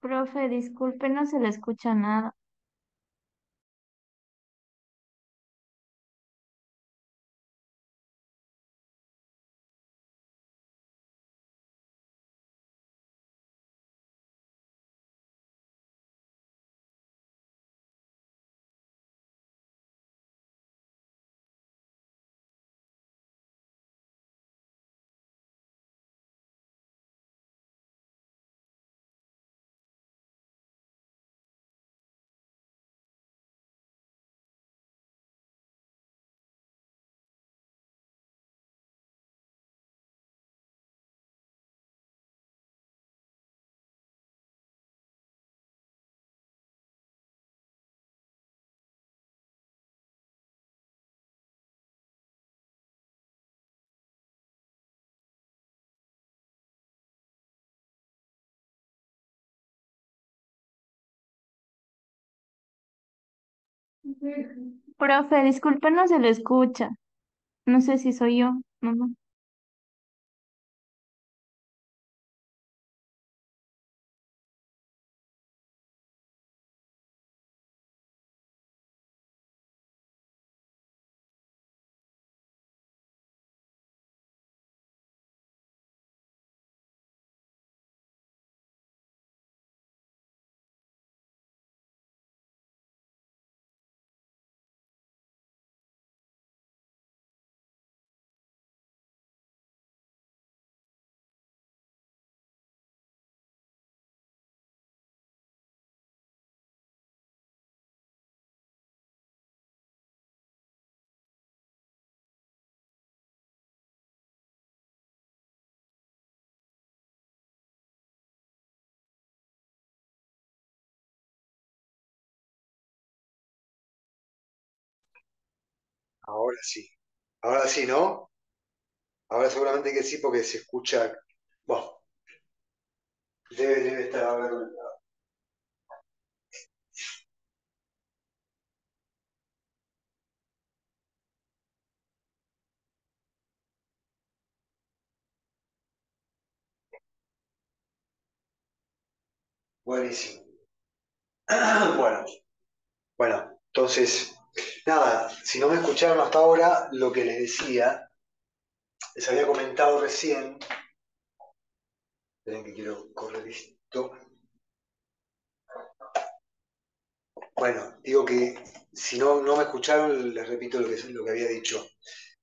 Profe, disculpe, no se le escucha nada. Profe, disculpe, no se le escucha. No sé si soy yo. No, no. Ahora sí. Ahora sí, ¿no? Ahora seguramente que sí, porque se escucha. Bueno, debe estar ahora conectado. Buenísimo. Bueno, bueno, entonces, nada, si no me escucharon hasta ahora, lo que les decía, les había comentado recién, esperen que quiero correr esto. Bueno, digo que si no me escucharon, les repito lo que había dicho.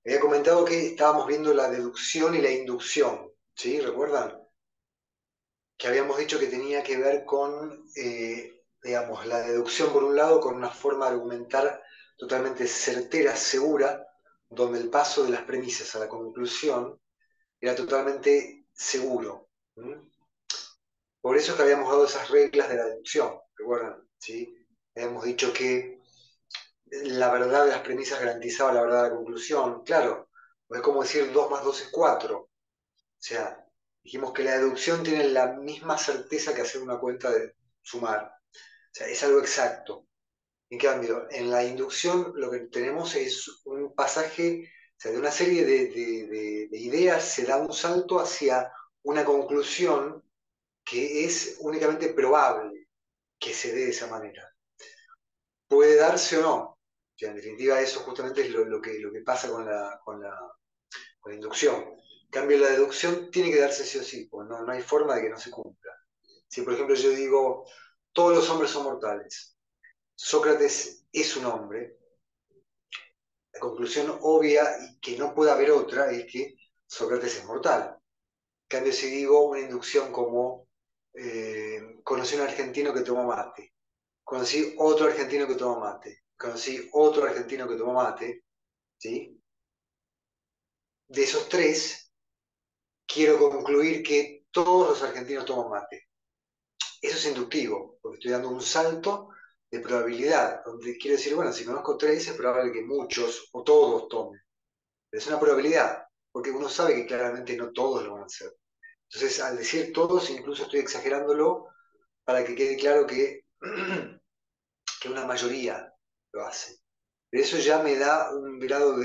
Había comentado que estábamos viendo la deducción y la inducción, ¿sí? ¿Recuerdan? Que habíamos dicho que tenía que ver con, digamos, la deducción por un lado, con una forma de argumentar totalmente certera, segura, donde el paso de las premisas a la conclusión era totalmente seguro. ¿Mm? Por eso es que habíamos dado esas reglas de la deducción, ¿recuerdan? ¿Sí? Habíamos dicho que la verdad de las premisas garantizaba la verdad de la conclusión. Claro, es como decir 2 más 2 es 4. O sea, dijimos que la deducción tiene la misma certeza que hacer una cuenta de sumar. O sea, es algo exacto. En cambio, en la inducción lo que tenemos es un pasaje, o sea, de una serie de ideas se da un salto hacia una conclusión que es únicamente probable que se dé de esa manera. Puede darse o no. O sea, en definitiva, eso justamente es lo que pasa con la inducción. En cambio, la deducción tiene que darse sí o sí, porque no hay forma de que no se cumpla. Si, por ejemplo, yo digo, todos los hombres son mortales, Sócrates es un hombre, la conclusión obvia y que no puede haber otra es que Sócrates es mortal. En cambio, si digo una inducción como, conocí un argentino que tomó mate, conocí otro argentino que tomó mate, conocí otro argentino que tomó mate, ¿sí? De esos tres, quiero concluir que todos los argentinos toman mate. Eso es inductivo, porque estoy dando un salto de probabilidad, donde quiero decir, bueno, si conozco tres, es probable que muchos o todos tomen. Pero es una probabilidad, porque uno sabe que claramente no todos lo van a hacer. Entonces, al decir todos, incluso estoy exagerándolo para que quede claro que una mayoría lo hace. Pero eso ya me da un grado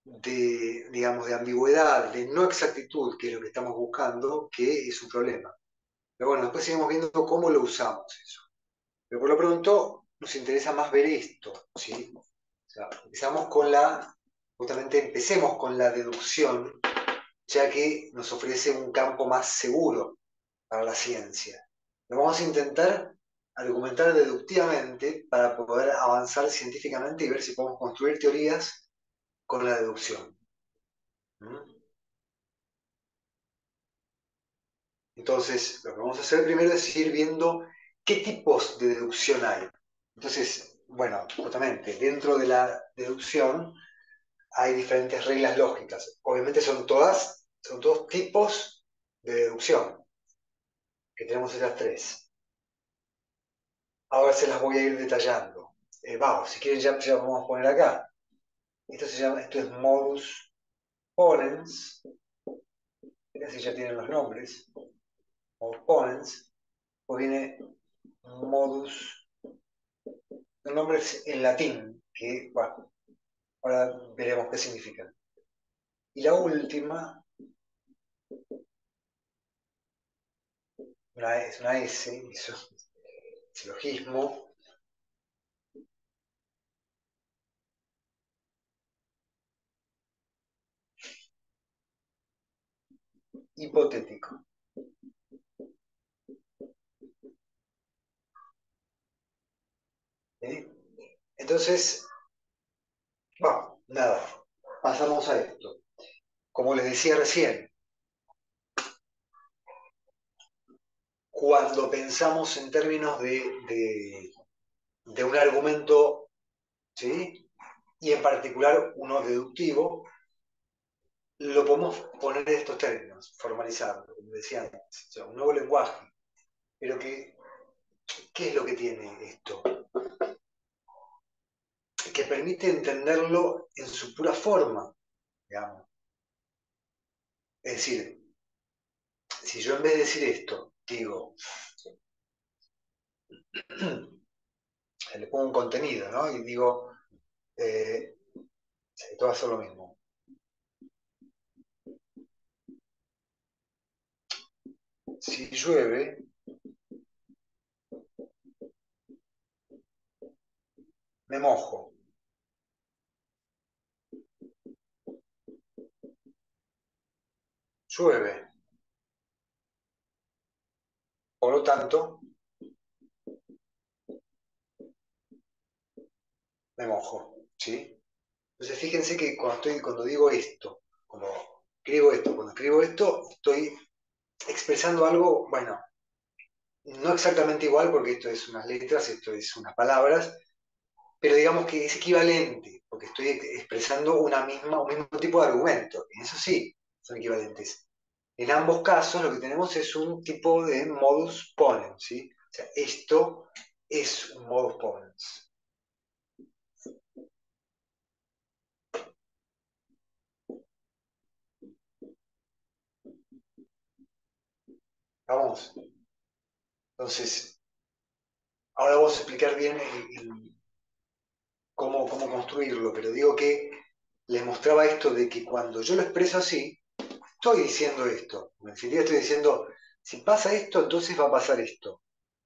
digamos, de ambigüedad, de no exactitud, que es lo que estamos buscando, que es un problema. Pero bueno, después seguimos viendo cómo lo usamos eso. Pero por lo pronto nos interesa más ver esto, ¿sí? O sea, justamente empecemos con la deducción, ya que nos ofrece un campo más seguro para la ciencia. Lo vamos a intentar argumentar deductivamente para poder avanzar científicamente y ver si podemos construir teorías con la deducción. ¿Mm? Entonces, lo que vamos a hacer primero es ir viendo qué tipos de deducción hay. Entonces, bueno, justamente dentro de la deducción hay diferentes reglas lógicas. Obviamente son todos tipos de deducción, que tenemos esas tres. Ahora se las voy a ir detallando. Vamos, si quieren ya vamos a poner acá. Esto es modus ponens, así ya tienen los nombres. Modus ponens, pues viene modus, los nombres en latín, que bueno, ahora veremos qué significan. Y la última es una S, silogismo hipotético. ¿Sí? Entonces, bueno, nada, pasamos a esto. Como les decía recién, cuando pensamos en términos de un argumento, ¿sí? Y en particular uno deductivo, lo podemos poner en estos términos, formalizarlo, como decía antes, o sea, un nuevo lenguaje. Pero ¿qué es lo que tiene esto? Que permite entenderlo en su pura forma, digamos. Es decir, si yo en vez de decir esto, digo, le pongo un contenido, ¿no? Y digo, eh, esto va a ser lo mismo. Si llueve, me mojo. Llueve. Por lo tanto, me mojo. ¿Sí? Entonces fíjense que cuando digo esto, cuando escribo esto, estoy expresando algo, bueno, no exactamente igual porque esto es unas letras, esto es unas palabras, pero digamos que es equivalente, porque estoy expresando un mismo tipo de argumento. En eso sí, son equivalentes. En ambos casos lo que tenemos es un tipo de modus ponens, ¿sí? O sea, esto es un modus ponens. Vamos. Entonces, ahora vamos a explicar bien cómo construirlo, pero digo que les mostraba esto de que cuando yo lo expreso así, estoy diciendo esto. En definitiva estoy diciendo, si pasa esto, entonces va a pasar esto.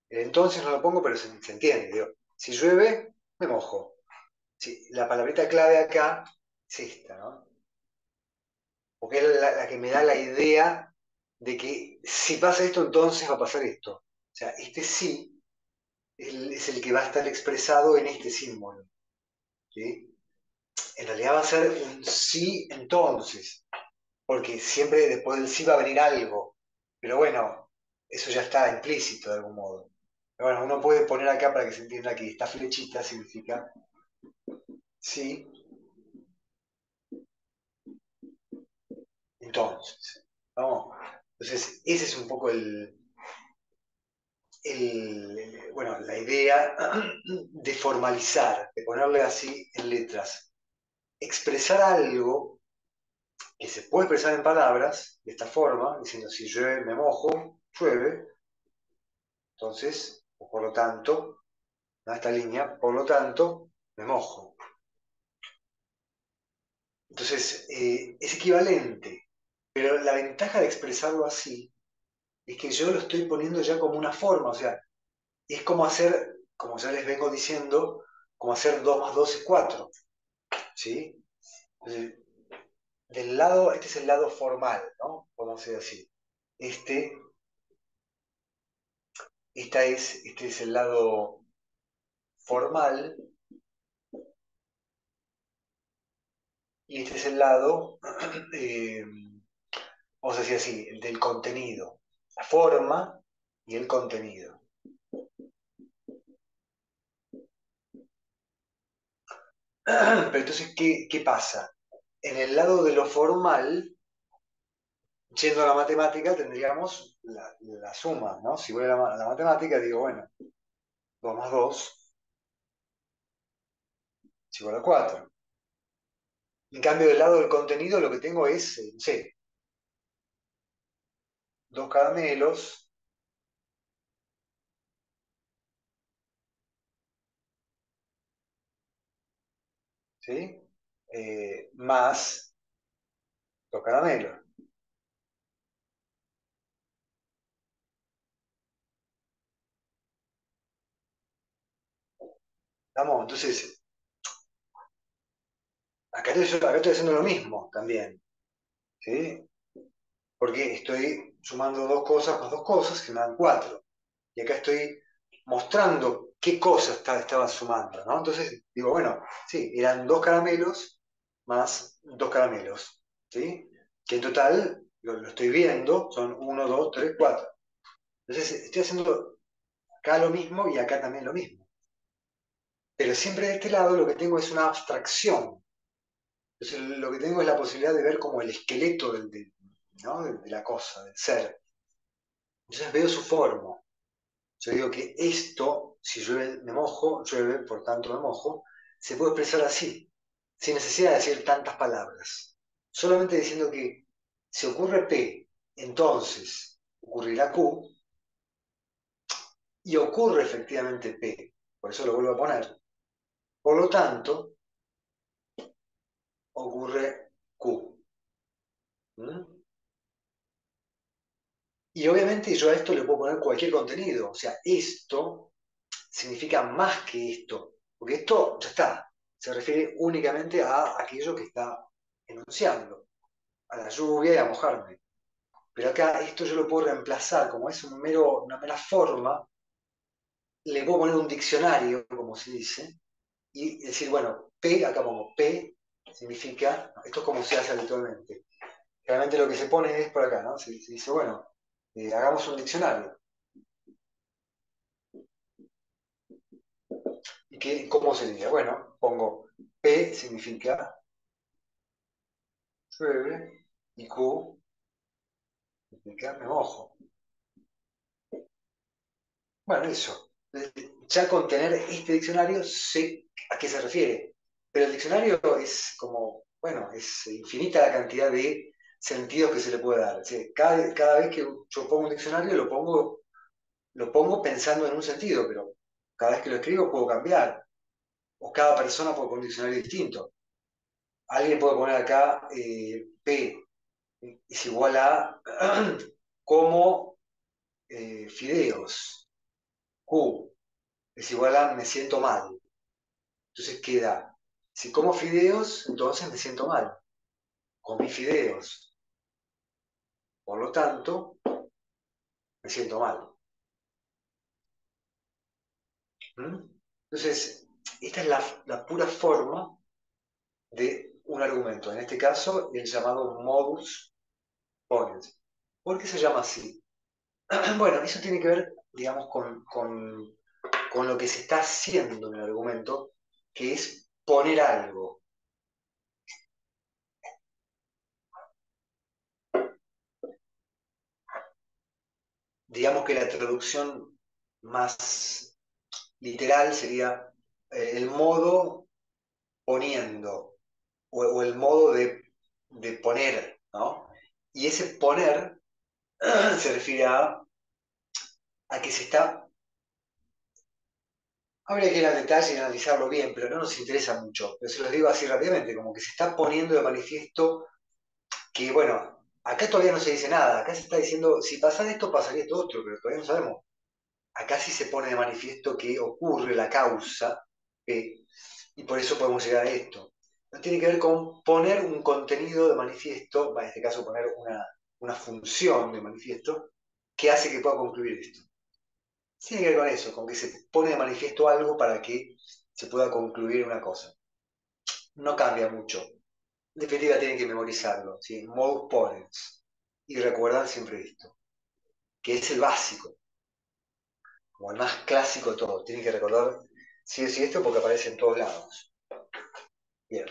Entonces no lo pongo, pero se entiende. Digo, si llueve, me mojo. Sí, la palabrita clave acá es esta, ¿no? Porque es la que me da la idea de que si pasa esto, entonces va a pasar esto. O sea, este sí es el que va a estar expresado en este símbolo. ¿Sí? En realidad va a ser un sí entonces, porque siempre después del sí va a venir algo. Pero bueno, eso ya está implícito de algún modo. Pero bueno, uno puede poner acá para que se entienda que esta flechita significa sí, entonces. ¿No? Entonces, ese es un poco bueno, la idea de formalizar, de ponerle así en letras. Expresar algo que se puede expresar en palabras, de esta forma, diciendo si llueve, me mojo, llueve, entonces, o por lo tanto, ¿no? Esta línea, por lo tanto, me mojo. Entonces, es equivalente, pero la ventaja de expresarlo así es que yo lo estoy poniendo ya como una forma, o sea, es como hacer, como ya les vengo diciendo, como hacer 2 más 2 es 4, ¿sí? Entonces, del lado, este es el lado formal, ¿no? Podemos decir así. Este, este es el lado formal y este es el lado, eh, vamos a decir así, el del contenido. La forma y el contenido. Pero entonces, ¿qué pasa? En el lado de lo formal, yendo a la matemática, tendríamos la suma, ¿no? Si voy a la matemática, digo, bueno, 2 más 2 es igual a 4. En cambio, del lado del contenido, lo que tengo es, no sé, 2 caramelos, ¿sí? Más 2 caramelos. ¿Estamos? Entonces, acá estoy haciendo lo mismo también, ¿sí? Porque estoy sumando 2 cosas más 2 cosas que me dan 4. Y acá estoy mostrando qué cosas estaba sumando, ¿no? Entonces digo, bueno, sí, eran 2 caramelos más 2 caramelos, ¿sí? Que en total, lo estoy viendo, son 1, 2, 3, 4. Entonces estoy haciendo acá lo mismo y acá también lo mismo. Pero siempre de este lado lo que tengo es una abstracción. Entonces lo que tengo es la posibilidad de ver como el esqueleto ¿no? de la cosa, del ser. Entonces veo su forma. Yo digo que esto, si llueve, me mojo, llueve, por tanto me mojo, se puede expresar así, sin necesidad de decir tantas palabras. Solamente diciendo que si ocurre P, entonces ocurrirá Q, y ocurre efectivamente P. Por eso lo vuelvo a poner. Por lo tanto, ocurre Q. ¿Mm? Y obviamente yo a esto le puedo poner cualquier contenido. O sea, esto significa más que esto, porque esto ya está, se refiere únicamente a aquello que está enunciando, a la lluvia y a mojarme. Pero acá esto yo lo puedo reemplazar, como es una mera forma, le puedo poner un diccionario, como se dice, y decir, bueno, P, acá pongo P, significa, esto es como se hace habitualmente. Realmente lo que se pone es por acá, ¿no? Se dice, bueno, hagamos un diccionario. ¿Y cómo sería? Bueno, pongo P significa llueve y Q significa me mojo. Bueno, eso. Ya con tener este diccionario sé a qué se refiere. Pero el diccionario es como, bueno, es infinita la cantidad de sentidos que se le puede dar. O sea, cada vez que yo pongo un diccionario lo pongo pensando en un sentido, pero cada vez que lo escribo puedo cambiar. O cada persona puede poner un diccionario distinto. Alguien puede poner acá P es igual a como fideos. Q es igual a me siento mal. Entonces queda, si como fideos, entonces me siento mal. Comí fideos. Por lo tanto, me siento mal. ¿Mm? Entonces, esta es la pura forma de un argumento. En este caso, el llamado modus ponens. ¿Por qué se llama así? Bueno, eso tiene que ver, digamos, con lo que se está haciendo en el argumento, que es poner algo. Digamos que la traducción más literal sería el modo poniendo o el modo de poner, ¿no? Y ese poner se refiere a que se está. Habría que ir al detalle y analizarlo bien, pero no nos interesa mucho. Pero se los digo así rápidamente, como que se está poniendo de manifiesto que, bueno, Acá todavía no se dice nada, acá se está diciendo, si pasara esto, pasaría esto otro, pero todavía no sabemos. Acá sí se pone de manifiesto que ocurre la causa, y por eso podemos llegar a esto. No tiene que ver con poner un contenido de manifiesto, en este caso poner una función de manifiesto, que hace que pueda concluir esto. Tiene que ver con eso, con que se pone de manifiesto algo para que se pueda concluir una cosa. No cambia mucho. En definitiva, tienen que memorizarlo, ¿sí? Modus ponens. Y recuerdan siempre esto, que es el básico, como el más clásico de todo. Tienen que recordar sí o sí esto porque aparece en todos lados. Bien.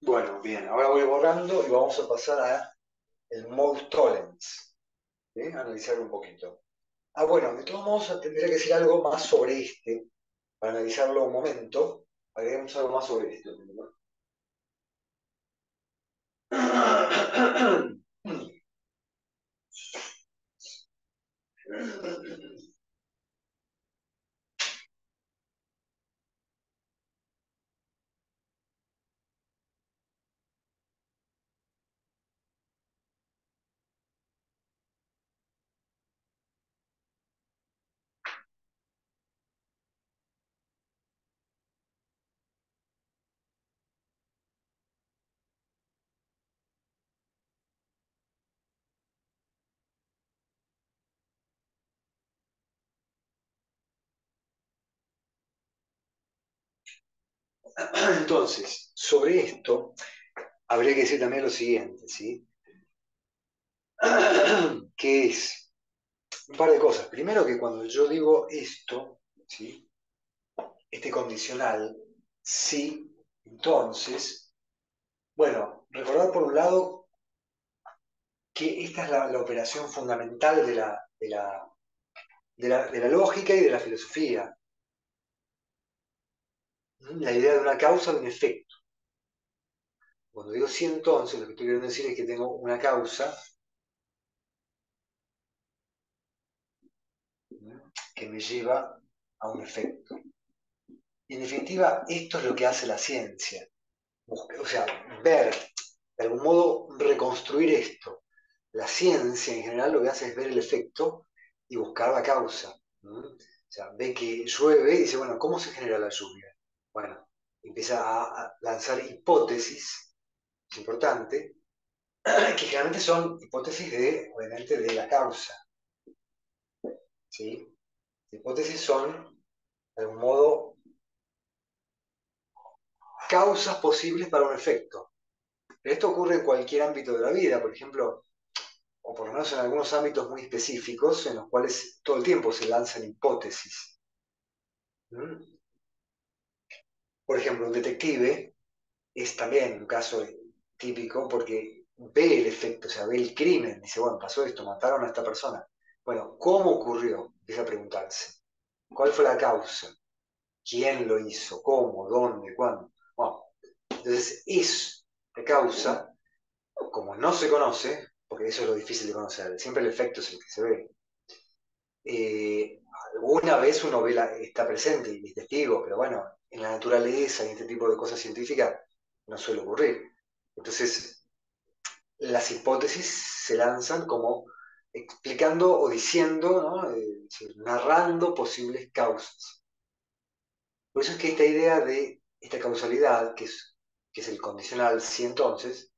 Bueno, bien, ahora voy borrando y vamos a pasar a el modus tollens, ¿sí? A analizar un poquito. Ah, bueno, de todos modos tendría que decir algo más sobre este, para analizarlo un momento. Agreguemos algo más sobre esto. ¿No? Entonces, sobre esto, habría que decir también lo siguiente, ¿sí? Que es un par de cosas. Primero que cuando yo digo esto, ¿sí? Este condicional, sí, entonces, bueno, recordar por un lado que esta es la operación fundamental de la lógica y de la filosofía. La idea de una causa, de un efecto. Cuando digo sí, entonces, lo que estoy queriendo decir es que tengo una causa que me lleva a un efecto. Y en definitiva, esto es lo que hace la ciencia. O sea, ver, de algún modo, reconstruir esto. La ciencia en general lo que hace es ver el efecto y buscar la causa. O sea, ve que llueve y dice, bueno, ¿cómo se genera la lluvia? Bueno, empieza a lanzar hipótesis, es importante, que generalmente son hipótesis de, obviamente, de la causa. ¿Sí? Hipótesis son, de algún modo, causas posibles para un efecto. Pero esto ocurre en cualquier ámbito de la vida, por ejemplo, o por lo menos en algunos ámbitos muy específicos, en los cuales todo el tiempo se lanzan hipótesis. ¿Mm? Por ejemplo, un detective es también un caso típico porque ve el efecto, o sea, ve el crimen, dice, bueno, pasó esto, mataron a esta persona. Bueno, ¿cómo ocurrió? Empieza a preguntarse. ¿Cuál fue la causa? ¿Quién lo hizo? ¿Cómo? ¿Dónde? ¿Cuándo? Bueno, entonces, es la causa, como no se conoce, porque eso es lo difícil de conocer, siempre el efecto es el que se ve. Eh, Alguna vez uno ve está presente y es testigo, pero bueno, en la naturaleza y este tipo de cosas científicas no suele ocurrir. Entonces, las hipótesis se lanzan como explicando o diciendo, ¿no? Es decir, narrando posibles causas. Por eso es que esta idea de esta causalidad, que es el condicional si entonces,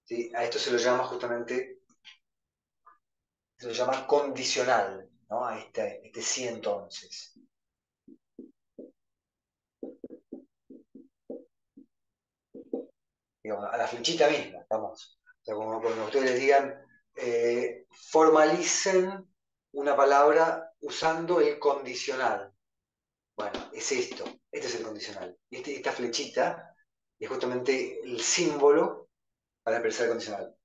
¿sí? A esto se lo llama justamente, se lo llama condicional, ¿no? A este sí entonces. Digamos, a la flechita misma, vamos. O sea, como cuando ustedes les digan, formalicen una palabra usando el condicional. Bueno, es esto, este es el condicional. Esta flechita es justamente el símbolo para expresar el condicional.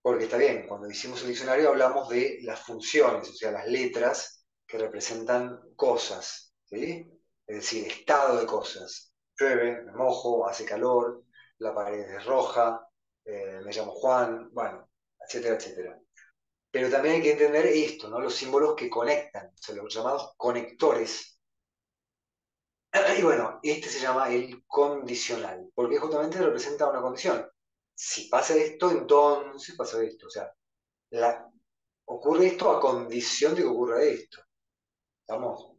Porque está bien, cuando hicimos el diccionario hablamos de las funciones, o sea, las letras que representan cosas, ¿sí? Es decir, estado de cosas. Llueve, me mojo, hace calor, la pared es roja, me llamo Juan, bueno, etcétera, etcétera. Pero también hay que entender esto, ¿no? Los símbolos que conectan, o sea, los llamados conectores. Y bueno, este se llama el condicional, porque justamente representa una condición. Si pasa esto, entonces pasa esto. O sea, la, ocurre esto a condición de que ocurra esto. ¿Estamos?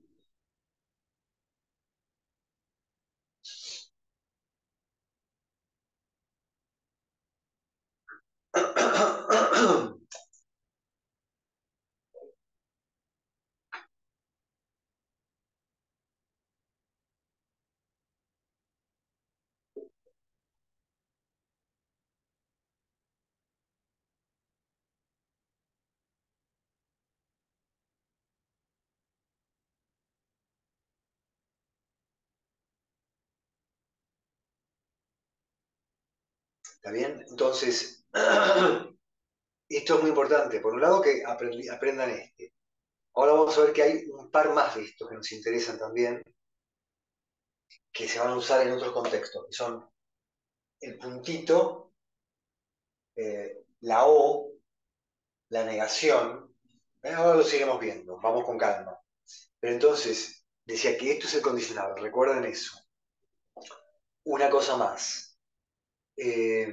¿Está bien? Entonces, esto es muy importante. Por un lado, que aprendan este. Ahora vamos a ver que hay un par más de estos que nos interesan también, que se van a usar en otros contextos, que son el puntito, la O, la negación. Ahora lo seguiremos viendo, vamos con calma. Pero entonces, decía que esto es el condicional, recuerden eso. Una cosa más. Eh,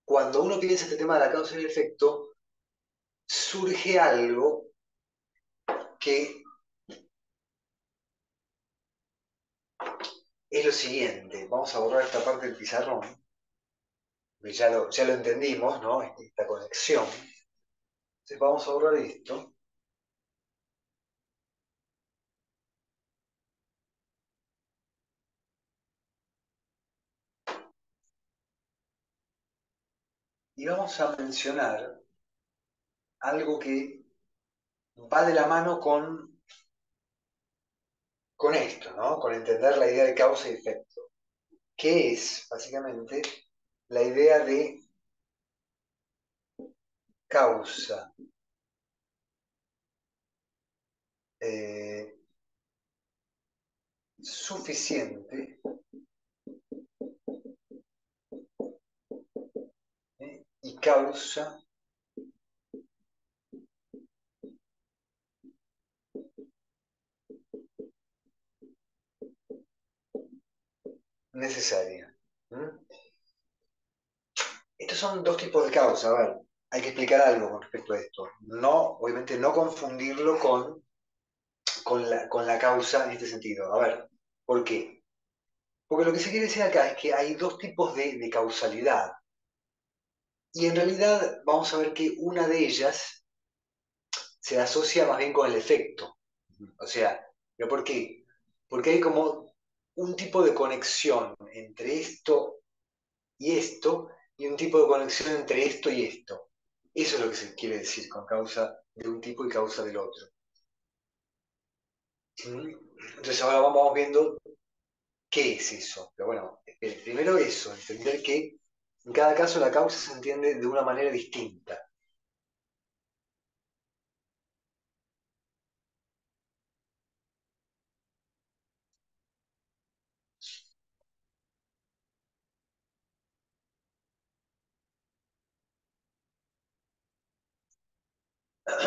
Cuando uno piensa este tema de la causa y el efecto, surge algo que es lo siguiente. Vamos a borrar esta parte del pizarrón, que ya lo entendimos, ¿no? Esta conexión. Entonces vamos a borrar esto y vamos a mencionar algo que va de la mano con esto, ¿no? Con entender la idea de causa y efecto, que es básicamente la idea de causa eh, suficiente y causa necesaria. ¿Mm? Estos son dos tipos de causa. A ver, hay que explicar algo con respecto a esto. No, obviamente, no confundirlo con la causa en este sentido. A ver, ¿por qué? Porque lo que se quiere decir acá es que hay dos tipos de causalidad. Y en realidad vamos a ver que una de ellas se asocia más bien con el efecto. O sea, ¿pero por qué? Porque hay como un tipo de conexión entre esto y un tipo de conexión entre esto y esto. Eso es lo que se quiere decir con causa de un tipo y causa del otro. ¿Mm? Entonces ahora vamos viendo qué es eso. Pero bueno, primero eso, entender que en cada caso la causa se entiende de una manera distinta.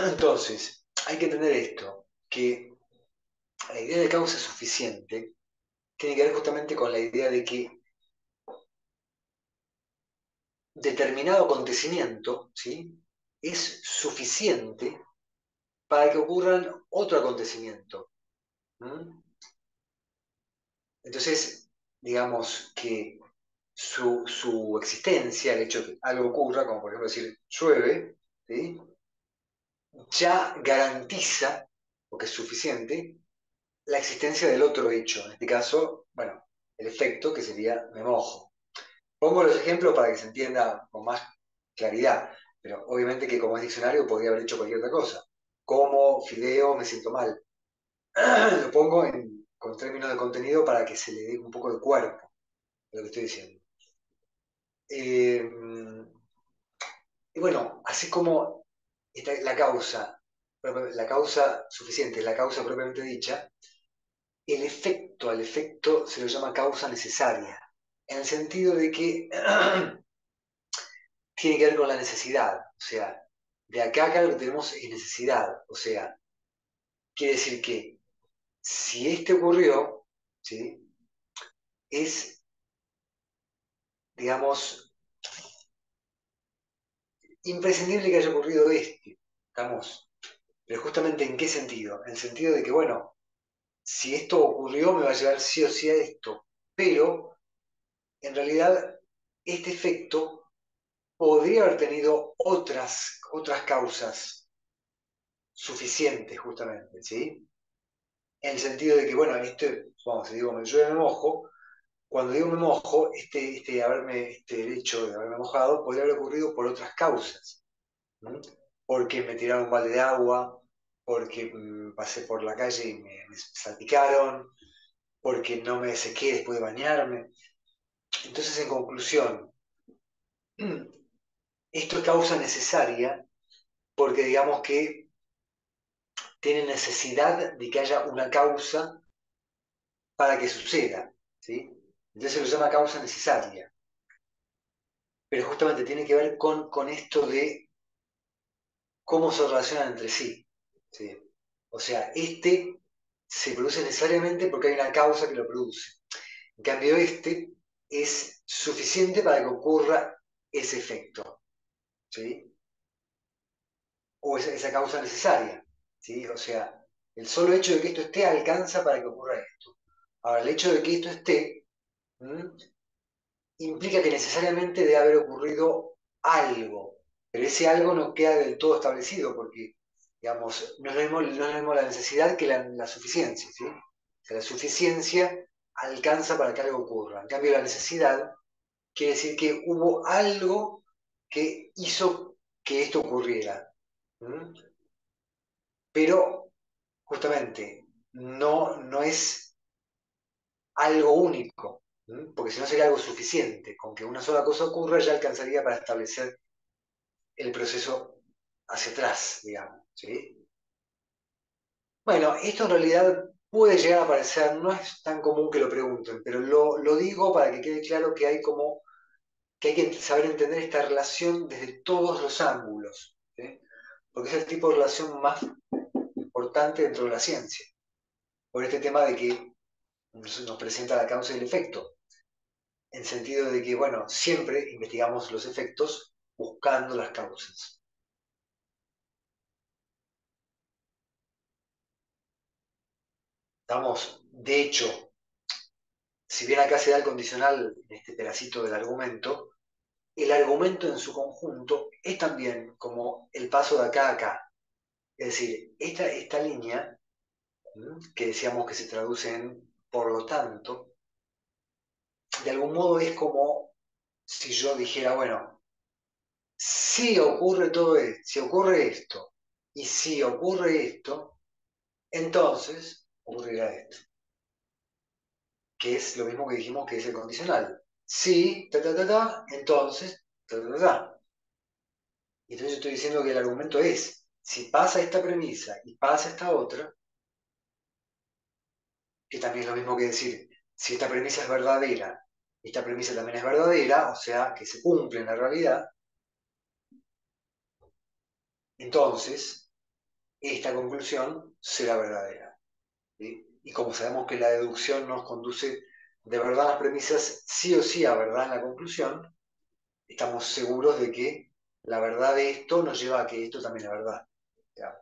Entonces, hay que entender esto, que la idea de causa suficiente tiene que ver justamente con la idea de que determinado acontecimiento, ¿sí? es suficiente para que ocurran otro acontecimiento. ¿Mm? Entonces, digamos que su existencia, el hecho de que algo ocurra, como por ejemplo decir llueve, ¿sí? Ya garantiza, porque es suficiente, la existencia del otro hecho. En este caso, bueno, el efecto que sería me mojo. Pongo los ejemplos para que se entienda con más claridad, pero obviamente que como es diccionario podría haber hecho cualquier otra cosa. Como fideo, me siento mal. Lo pongo con términos de contenido para que se le dé un poco de cuerpo a lo que estoy diciendo. Eh, y bueno, así como está la causa suficiente, la causa propiamente dicha, el efecto al efecto se lo llama causa necesaria, en el sentido de que tiene que ver con la necesidad, o sea, de acá lo que tenemos es necesidad, o sea, quiere decir que si este ocurrió, ¿sí? Es, digamos, imprescindible que haya ocurrido este, ¿estamos? Pero justamente ¿en qué sentido? En el sentido de que, bueno, si esto ocurrió me va a llevar sí o sí a esto, pero en realidad este efecto podría haber tenido otras causas suficientes justamente, ¿sí? En el sentido de que, bueno, vamos, si digo, yo me mojo, cuando digo me mojo, este hecho de haberme mojado podría haber ocurrido por otras causas, ¿no? Porque me tiraron un balde de agua, porque pasé por la calle y me salpicaron, porque no me sequé después de bañarme. Entonces, en conclusión, esto es causa necesaria porque digamos que tiene necesidad de que haya una causa para que suceda, ¿sí? Entonces se lo llama causa necesaria, pero justamente tiene que ver con esto de cómo se relacionan entre sí, ¿sí? O sea, este se produce necesariamente porque hay una causa que lo produce. En cambio, este es suficiente para que ocurra ese efecto, ¿sí? O esa causa necesaria, ¿sí? O sea, el solo hecho de que esto esté alcanza para que ocurra esto. Ahora, el hecho de que esto esté, ¿m? Implica que necesariamente debe haber ocurrido algo, pero ese algo no queda del todo establecido porque, digamos, no es lo mismo la necesidad que la suficiencia, ¿sí? O sea, la suficiencia alcanza para que algo ocurra. En cambio, la necesidad quiere decir que hubo algo que hizo que esto ocurriera. ¿M? Pero, justamente, no es algo único, porque si no sería algo suficiente. Con que una sola cosa ocurra ya alcanzaría para establecer el proceso hacia atrás, digamos, ¿sí? Bueno, esto en realidad puede llegar a parecer, no es tan común que lo pregunten, pero lo digo para que quede claro que hay que saber entender esta relación desde todos los ángulos, ¿sí? Porque es el tipo de relación más importante dentro de la ciencia, por este tema de que nos presenta la causa y el efecto, en sentido de que, bueno, siempre investigamos los efectos buscando las causas. Estamos, de hecho, si bien acá se da el condicional en este pedacito del argumento, el argumento en su conjunto es también como el paso de acá a acá. Es decir, esta línea, que decíamos que se traduce en por lo tanto, de algún modo es como si yo dijera, bueno, si ocurre todo esto, si ocurre esto, y si ocurre esto, entonces ocurrirá esto, que es lo mismo que dijimos que es el condicional. Si, entonces, ta, ta, ta, ta. Y entonces yo estoy diciendo que el argumento es, si pasa esta premisa y pasa esta otra, que también es lo mismo que decir, si esta premisa es verdadera, esta premisa también es verdadera, o sea, que se cumple en la realidad, entonces esta conclusión será verdadera, ¿sí? Y como sabemos que la deducción nos conduce de verdad a las premisas sí o sí a verdad en la conclusión, estamos seguros de que la verdad de esto nos lleva a que esto también es verdad. Ya.